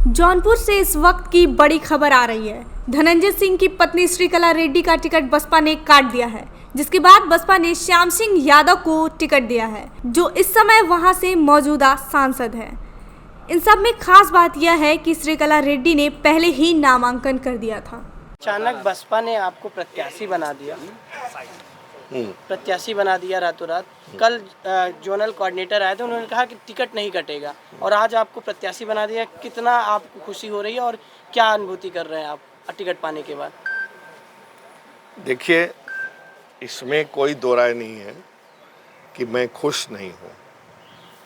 जौनपुर से इस वक्त की बड़ी खबर आ रही है। धनंजय सिंह की पत्नी श्रीकला रेड्डी का टिकट बसपा ने काट दिया है, जिसके बाद बसपा ने श्याम सिंह यादव को टिकट दिया है, जो इस समय वहां से मौजूदा सांसद है। इन सब में खास बात यह है कि श्रीकला रेड्डी ने पहले ही नामांकन कर दिया था। अचानक बसपा ने आपको प्रत्याशी बना दिया, रातों रात। कल जोनल कोऑर्डिनेटर आए थे, उन्होंने कहा कि टिकट नहीं कटेगा, और आज आपको प्रत्याशी बना दिया। कितना आपको खुशी हो रही है और क्या अनुभूति कर रहे हैं आप टिकट पाने के बाद? देखिए, इसमें कोई दो राय नहीं है कि मैं खुश नहीं हूँ।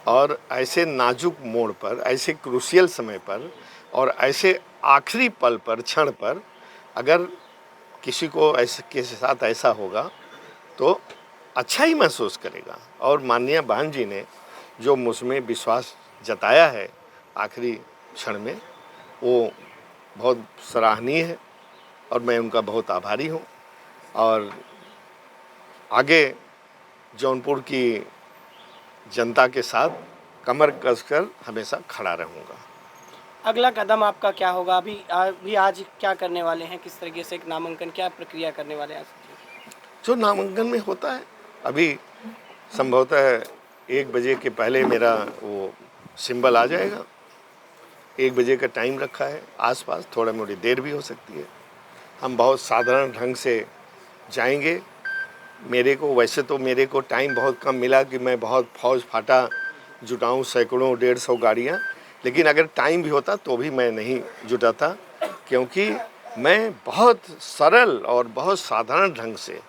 और ऐसे नाजुक मोड़ पर, ऐसे क्रूशियल समय पर और ऐसे आखिरी पल पर, क्षण पर अगर किसी को ऐसे के साथ ऐसा होगा तो अच्छा ही महसूस करेगा। और माननीय बहन जी ने जो मुझमें विश्वास जताया है आखिरी क्षण में, वो बहुत सराहनीय है और मैं उनका बहुत आभारी हूँ। और आगे जौनपुर की जनता के साथ कमर कसकर हमेशा खड़ा रहूँगा। अगला कदम आपका क्या होगा? अभी आज क्या करने वाले हैं? किस तरीके से एक नामांकन, क्या प्रक्रिया करने वाले हैं? जो नामांकन में होता है, अभी संभवतः 1 बजे के पहले मेरा वो सिंबल आ जाएगा। 1 बजे का टाइम रखा है आसपास, थोड़ा मोड़ी देर भी हो सकती है। हम बहुत साधारण ढंग से जाएंगे। वैसे तो मेरे को टाइम बहुत कम मिला कि मैं बहुत फौज फाटा जुटाऊं, सैकड़ों 150 गाड़ियाँ, लेकिन अगर टाइम भी होता तो भी मैं नहीं जुटाता, क्योंकि मैं बहुत सरल और बहुत साधारण ढंग से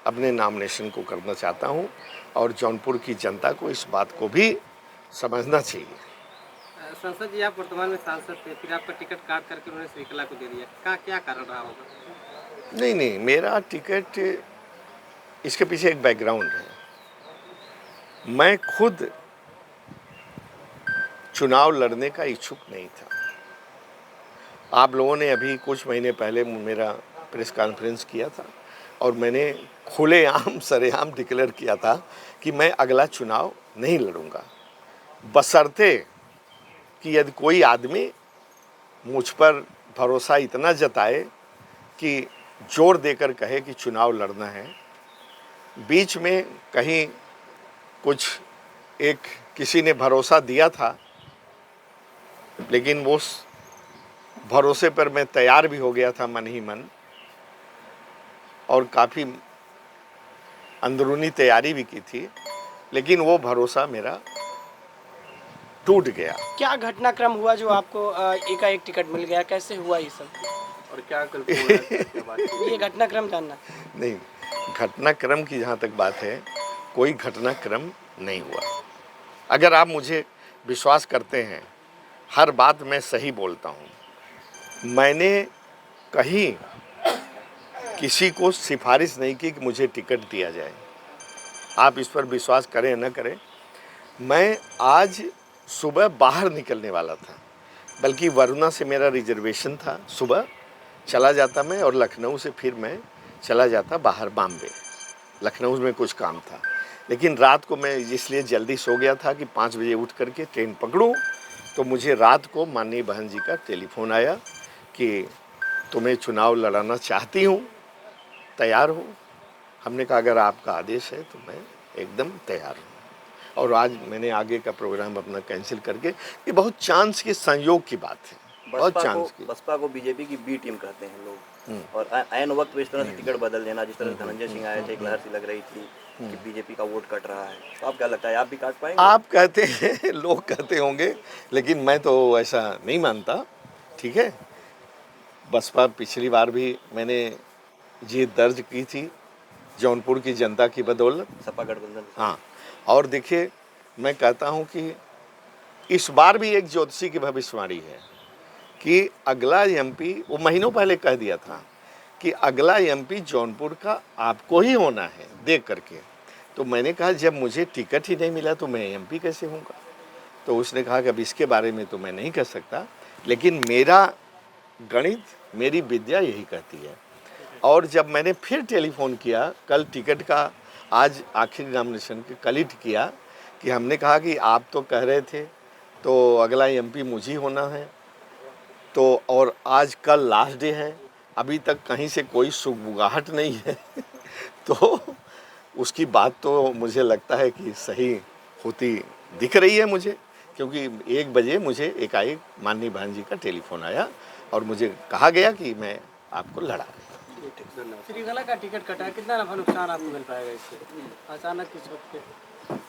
अपने नॉमिनेशन को करना चाहता हूं। और जौनपुर की जनता को इस बात को भी समझना चाहिए। संसद जी, आप वर्तमान में सांसद थे, फिर आपका टिकट काट करके उन्होंने श्रीकला को दे दिया, क्या कारण रहा होगा? नहीं, मेरा टिकट, इसके पीछे एक बैकग्राउंड है। मैं खुद चुनाव लड़ने का इच्छुक नहीं था। आप लोगों ने अभी कुछ महीने पहले मेरा प्रेस कॉन्फ्रेंस किया था और मैंने खुलेआम सरेआम डिक्लेयर किया था कि मैं अगला चुनाव नहीं लड़ूंगा, बशर्ते कि यदि कोई आदमी मुझ पर भरोसा इतना जताए कि जोर देकर कहे कि चुनाव लड़ना है। बीच में कहीं किसी ने भरोसा दिया था, लेकिन वो भरोसे पर मैं तैयार भी हो गया था मन ही मन, और काफ़ी अंदरूनी तैयारी भी की थी, लेकिन वो भरोसा मेरा टूट गया। क्या घटनाक्रम हुआ जो आपको एकाएक टिकट मिल गया? कैसे हुआ ये सब, और क्या कल ये घटनाक्रम जानना? नहीं, घटनाक्रम की जहाँ तक बात है, कोई घटनाक्रम नहीं हुआ। अगर आप मुझे विश्वास करते हैं, हर बात मैं सही बोलता हूँ। मैंने कहीं किसी को सिफारिश नहीं की कि मुझे टिकट दिया जाए। आप इस पर विश्वास करें न करें, मैं आज सुबह बाहर निकलने वाला था, बल्कि वरुणा से मेरा रिजर्वेशन था। सुबह चला जाता मैं, और लखनऊ से फिर मैं चला जाता बाहर बॉम्बे। लखनऊ में कुछ काम था, लेकिन रात को मैं इसलिए जल्दी सो गया था कि 5 बजे उठ करके ट्रेन पकड़ूं। तो मुझे रात को माननीय बहन जी का टेलीफोन आया कि तुम्हें चुनाव लड़ाना चाहती हूँ, तैयार हो? हमने कहा अगर आपका आदेश है तो मैं एकदम तैयार हूँ। और आज मैंने आगे का प्रोग्राम अपना कैंसिल करके, ये बहुत चांस के संयोग की बात है, बहुत चांस की। बसपा को बीजेपी की बी टीम कहते हैं लोग, और ऐन वक्त पे इस तरह से टिकट बदल देना, जिस तरह से धनंजय सिंह आए थे, एक लहर सी लग रही थी कि बीजेपी का वोट कट रहा है, तो आप क्या लगता है, आप भी काट पाएंगे? आप कहते हैं, लोग कहते होंगे, लेकिन मैं तो ऐसा नहीं मानता। ठीक है, बसपा पिछली बार भी मैंने जीत दर्ज की थी जौनपुर की जनता की बदौलत, सपा गठबंधन। हाँ, और देखिए, मैं कहता हूँ कि इस बार भी एक ज्योतिषी की भविष्यवाणी है कि अगला एमपी, वो महीनों पहले कह दिया था कि अगला एमपी जौनपुर का आपको ही होना है, देख करके। तो मैंने कहा जब मुझे टिकट ही नहीं मिला तो मैं एमपी कैसे होऊंगा? तो उसने कहा कि अब इसके बारे में तो मैं नहीं कह सकता, लेकिन मेरा गणित, मेरी विद्या यही कहती है। और जब मैंने फिर टेलीफोन किया, कल टिकट का, आज आखिरी नॉमिनेशन के कल ही किया, कि हमने कहा कि आप तो कह रहे थे तो अगला एमपी मुझे होना है, तो और आज कल लास्ट डे है, अभी तक कहीं से कोई सुगबुगाहट नहीं है तो उसकी बात तो मुझे लगता है कि सही होती दिख रही है मुझे, क्योंकि 1 बजे मुझे एकाएक माननीय बहन जी का टेलीफोन आया और मुझे कहा गया कि मैं आपको लड़ा। श्रीकला का टिकट कटा, कितना नफा नुकसान आपको मिल पाएगा इससे अचानक इस वक्त पे?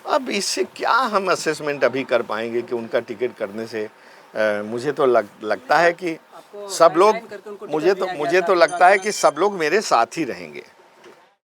अब इससे क्या हम असेसमेंट अभी कर पाएंगे कि उनका टिकट करने से मुझे तो लगता है कि सब लोग मुझे तो लगता है कि सब लोग मेरे साथ ही रहेंगे।